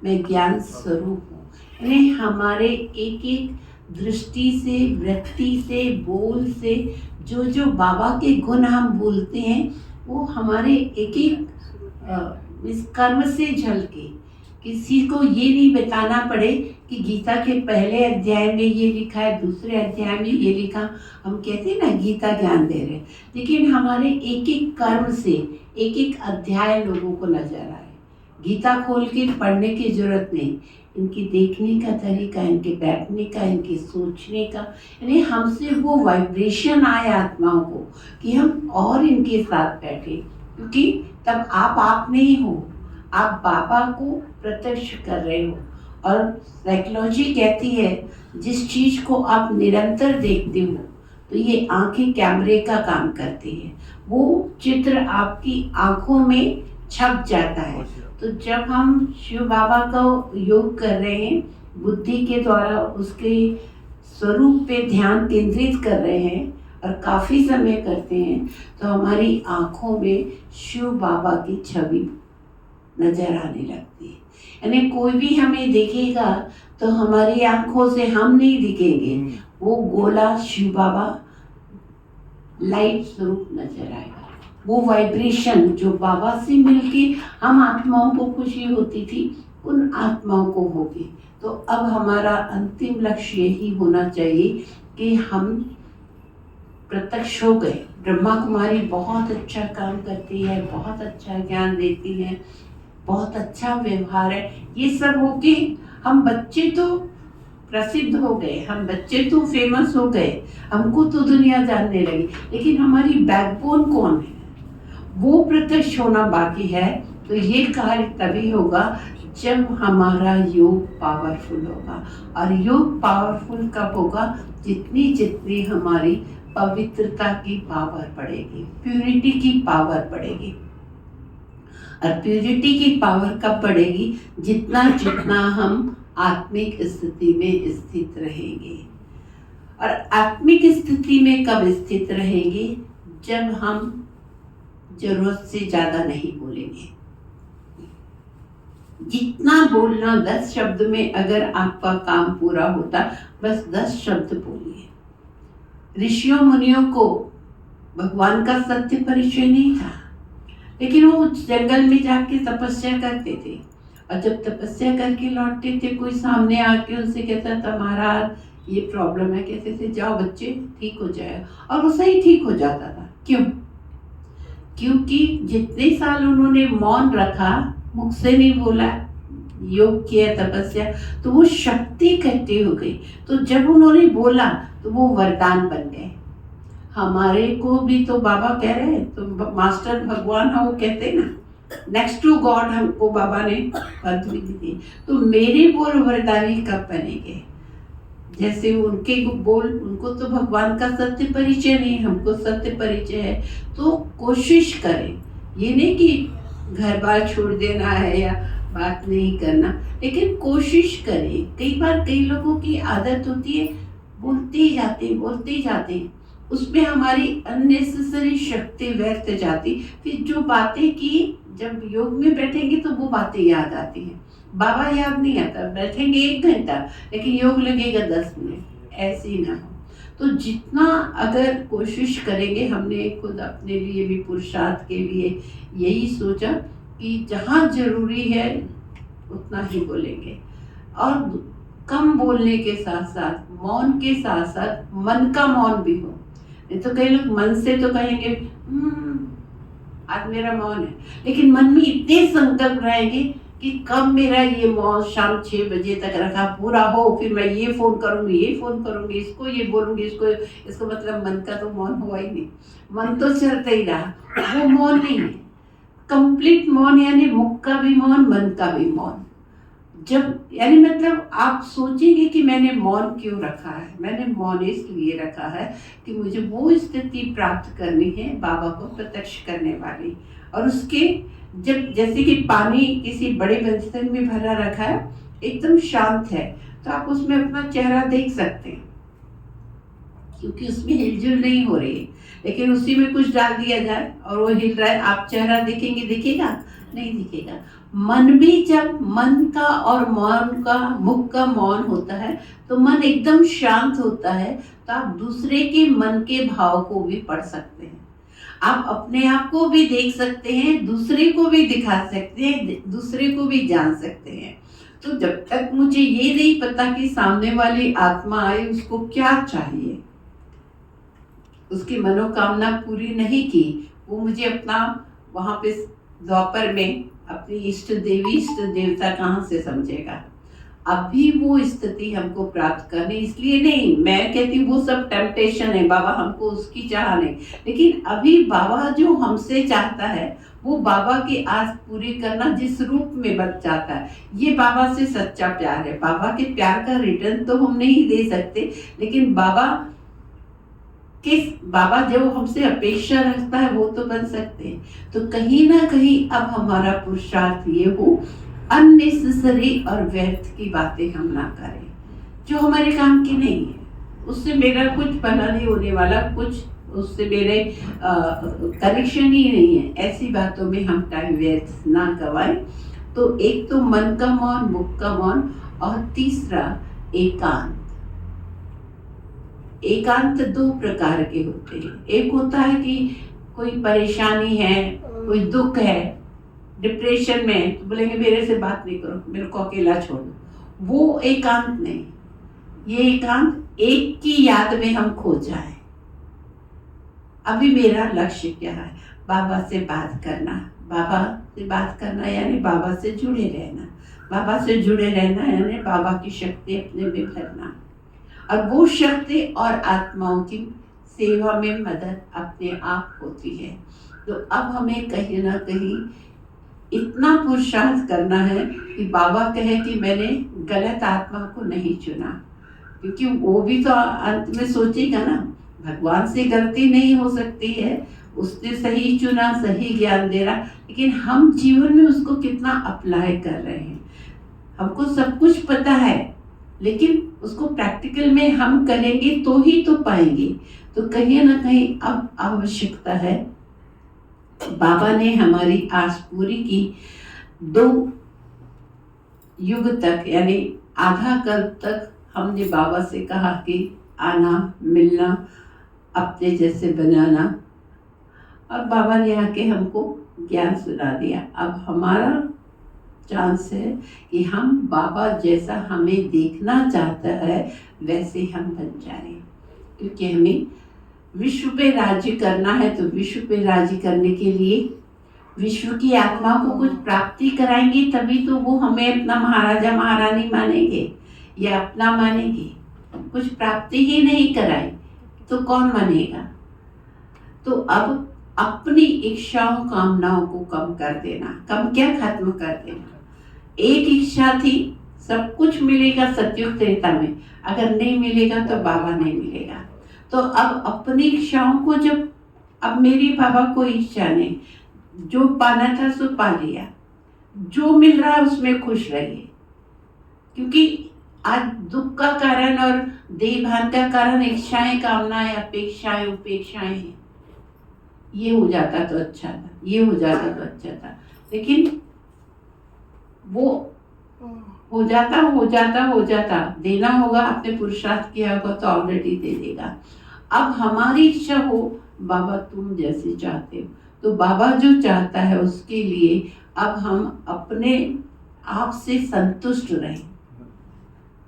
मैं ज्ञान स्वरूप हूँ। यानी हमारे एक एक दृष्टि से, वृत्ति से, बोल से जो जो बाबा के गुण हम बोलते हैं वो हमारे एक एक इस कर्म से झलके। किसी को ये नहीं बताना पड़े कि गीता के पहले अध्याय में ये लिखा है, दूसरे अध्याय में ये लिखा। हम कहते हैं ना गीता ज्ञान दे रहे, लेकिन हमारे एक एक कर्म से एक एक अध्याय लोगों को नजर आए। गीता खोल के पढ़ने की जरूरत नहीं, इनकी देखने का तरीका, इनके बैठने का, इनके सोचने का, यानी हमसे वो वाइब्रेशन आए आत्माओं को कि हम और इनके साथ बैठे। क्योंकि तब आप नहीं हो, आप बाबा को प्रत्यक्ष कर रहे हो। और साइकोलॉजी कहती है जिस चीज़ को आप निरंतर देखते हो तो ये आंखें कैमरे का काम करती है, वो चित्र आपकी आंखों में छप जाता है। तो जब हम शिव बाबा का योग कर रहे हैं, बुद्धि के द्वारा उसके स्वरूप पे ध्यान केंद्रित कर रहे हैं और काफ़ी समय करते हैं, तो हमारी आँखों में शिव बाबा की छवि नजर आने लगती है। यानी कोई भी हमें देखेगा तो हमारी आँखों से हम नहीं दिखेंगे, वो गोला शिव बाबा लाइट स्वरूप नजर आएगा। वो वाइब्रेशन जो बाबा से मिलके हम आत्माओं को खुशी होती थी, उन आत्माओं को होगी। तो अब हमारा अंतिम लक्ष्य यही होना चाहिए कि हम प्रत्यक्ष हो गए। ब्रह्मा कुमारी बहुत अच्छा काम करती है, बहुत अच्छा ज्ञान देती है, बहुत अच्छा व्यवहार है। ये सब होके हम बच्चे तो प्रसिद्ध हो गए, हम बच्चे तो फेमस हो गए, हमको तो दुनिया जानने लगी, लेकिन हमारी बैकबोन कौन है वो प्रत्यक्ष होना बाकी है। तो ये कार्य तभी होगा जब हमारा योग पावरफुल होगा। और योग पावरफुल कब होगा? जितनी जितनी हमारी पवित्रता की पावर बढ़ेगी, प्यूरिटी की पावर बढ़ेगी। और प्यूरिटी की पावर कब बढ़ेगी? जितना जितना हम आत्मिक स्थिति में स्थित रहेंगे। और आत्मिक स्थिति में कब स्थित रहेंगे? जब हम जरूरत से ज्यादा नहीं बोलेंगे। जितना बोलना, 10 शब्द में अगर आपका काम पूरा होता, बस 10 शब्द बोलिए। ऋषियों मुनियों को भगवान का सत्य परिचय नहीं था, लेकिन वो जंगल में जाके तपस्या करते थे। और जब तपस्या करके लौटते थे, कोई सामने आके उनसे कहता था महाराज ये प्रॉब्लम है, कहते थे जाओ बच्चे ठीक हो जाएगा, और वो सही ठीक हो जाता था। क्यों? क्योंकि जितने साल उन्होंने मौन रखा, मुख से नहीं बोला, योग किया, तपस्या, तो वो शक्ति इकट्ठी हो गई। तो जब उन्होंने बोला तो वो वरदान बन गए। हमारे को भी तो बाबा कह रहे हैं, तो मास्टर भगवान है, वो कहते ना नेक्स्ट टू गॉड हमको बाबा ने पदवी दी। तो मेरे बोल वरदानी कब बनेंगे? जैसे उनके बोल, उनको तो भगवान का सत्य परिचय नहीं, हमको सत्य परिचय है। तो कोशिश करें, ये नहीं कि घर बार छोड़ देना है या बात नहीं करना, लेकिन कोशिश करें। कई बार कई लोगों की आदत होती है बोलते ही जाते हैं, उसमें हमारी अननेसेसरी शक्ति व्यर्थ जाती। फिर जो बातें की, जब योग में बैठेंगे तो वो बातें याद आती हैं। बाबा याद नहीं आता, बैठेंगे 1 घंटा लेकिन योग लगेगा 10 मिनट, ऐसे ही ना हो। तो जितना अगर कोशिश करेंगे, हमने खुद अपने लिए भी पुरुषार्थ के लिए यही सोचा कि जहाँ जरूरी है उतना ही बोलेंगे। और कम बोलने के साथ साथ, मौन के साथ साथ मन का मौन भी हो। नहीं तो कई लोग मन से तो कहेंगे आज मेरा मौन है, लेकिन मन में इतने संकल्प रहेंगे कि कब मेरा ये मौन शाम 6 बजे तक रखा पूरा हो, फिर मैं ये फोन करूंगी, इसको ये बोलूंगी, इसको मतलब मन का तो मौन हुआ ही नहीं। मन तो चलता ही रहा, वो मौन नहीं है। कंप्लीट मौन यानी मुख का भी मौन, मन का भी मौन। जब यानी मतलब आप सोचेंगे कि मैंने मौन क्यों रखा है? मैंने मौन इसलिए रखा है कि मुझे वो स्थिति प्राप्त करनी है बाबा को प्रत्यक्ष करने वाली। और उसके जब जैसे कि पानी किसी बड़े बर्तन में भरा रखा है, एकदम शांत है, तो आप उसमें अपना चेहरा देख सकते हैं क्योंकि उसमें हिलजुल नहीं हो रही है। लेकिन उसी में कुछ डाल दिया जाए और वो हिल रहा है, आप चेहरा देखेंगे, दिखेगा? नहीं दिखेगा। मन भी जब मन का और मौन का, मुख का मौन होता है तो मन एकदम शांत होता है, तो आप दूसरे के मन के भाव को भी पढ़ सकते हैं। आप अपने आप को भी देख सकते हैं, दूसरे को भी दिखा सकते हैं, दूसरे को भी जान सकते हैं। तो जब तक मुझे ये नहीं पता कि सामने वाली आत्मा आई उसको क्या चाहिए, उसकी मनोकामना पूरी नहीं की, वो मुझे अपना वहां पे द्वापर में अपनी इष्ट देवी इष्ट देवता कहाँ से समझेगा। अभी वो स्थिति हमको प्राप्त करनी, इसलिए नहीं मैं कहती हूँ वो सब टेम्पटेशन है, बाबा हमको उसकी चाह नहीं, लेकिन अभी बाबा जो हमसे चाहता है वो बाबा की आस पूरी करना जिस रूप में बच जाता है, ये बाबा से सच्चा प्यार है। बाबा के प्यार का रिटर्न तो हम नहीं दे सकते, लेकिन बाबा जो हमसे अपेक्षा रखता है वो तो बन सकते हैं। तो कहीं ना कहीं अब हमारा पुरुषार्थ ये हो, अननेसेसरी और व्यर्थ की बातें हम ना करें जो हमारे काम की नहीं है, उससे मेरा कुछ भला नहीं होने वाला, कुछ उससे मेरे कनेक्शन ही नहीं है, ऐसी बातों में हम टाइम व्यर्थ ना गवाएं। तो एक तो मन का मौन, मुख का मौन, और तीसरा एकांत। एकांत दो प्रकार के होते हैं। एक होता है कि कोई परेशानी है, कोई दुख है, डिप्रेशन में, तो बोलेंगे मेरे से बात नहीं करो, मेरे को अकेला छोड़ दो, वो एकांत नहीं। ये एकांत एक की याद में हम खो जाए। अभी मेरा लक्ष्य क्या है? बाबा से बात करना। बाबा से बात करना यानी बाबा से जुड़े रहना। बाबा से जुड़े रहना यानी बाबा की शक्ति अपने में भरना, और वो शक्ति और आत्माओं की सेवा में मदद अपने आप होती है। तो अब हमें कहीं ना कहीं इतना पुरुषार्थ करना है कि बाबा कहे कि मैंने गलत आत्मा को नहीं चुना, क्योंकि वो भी तो अंत में सोचेगा ना, भगवान से गलती नहीं हो सकती है, उसने सही चुना, सही ज्ञान दे रहा, लेकिन हम जीवन में उसको कितना अप्लाई कर रहे हैं। हमको सब कुछ पता है, लेकिन उसको प्रैक्टिकल में हम करेंगे तो ही तो पाएंगे। तो कहीं ना कहीं अब आवश्यकता है, बाबा ने हमारी आस पूरी की। 2 युग तक यानी आधा कल्प तक हमने बाबा से कहा कि आना, मिलना, अपने जैसे बनाना, और बाबा ने आके हमको ज्ञान सुना दिया। अब हमारा चांस है कि हम बाबा जैसा हमें देखना चाहता है वैसे हम बन जाएं, क्योंकि हमें विश्व पे राज्य करना है। तो विश्व पे राज्य करने के लिए विश्व की आत्मा को कुछ प्राप्ति कराएंगे, तभी तो वो हमें अपना महाराजा महारानी मानेंगे या अपना मानेंगे। कुछ प्राप्ति ही नहीं कराई तो कौन मानेगा? तो अब अपनी इच्छाओं कामनाओं को कम कर देना, कम क्या, खत्म कर देना। एक इच्छा थी सब कुछ मिलेगा सतयुग त्रेता में, अगर नहीं मिलेगा तो बाबा नहीं मिलेगा। तो अब अपनी इच्छाओं को, जब अब मेरी बाबा कोई इच्छा नहीं, जो पाना था सो पा लिया, जो मिल रहा उसमें खुश रहिए, क्योंकि आज दुख का कारण और देहभान का कारण इच्छाएं, कामनाएं, अपेक्षाएं, उपेक्षाएं हैं। ये हो जाता तो अच्छा था, ये हो जाता तो अच्छा था, लेकिन वो हो जाता देना होगा, आपने पुरुषार्थ किया होगा तो ऑलरेडी दे देगा। अब हमारी इच्छा हो, बाबा तुम जैसे चाहते हो, तो बाबा जो चाहता है उसके लिए अब हम अपने आप से संतुष्ट रहें।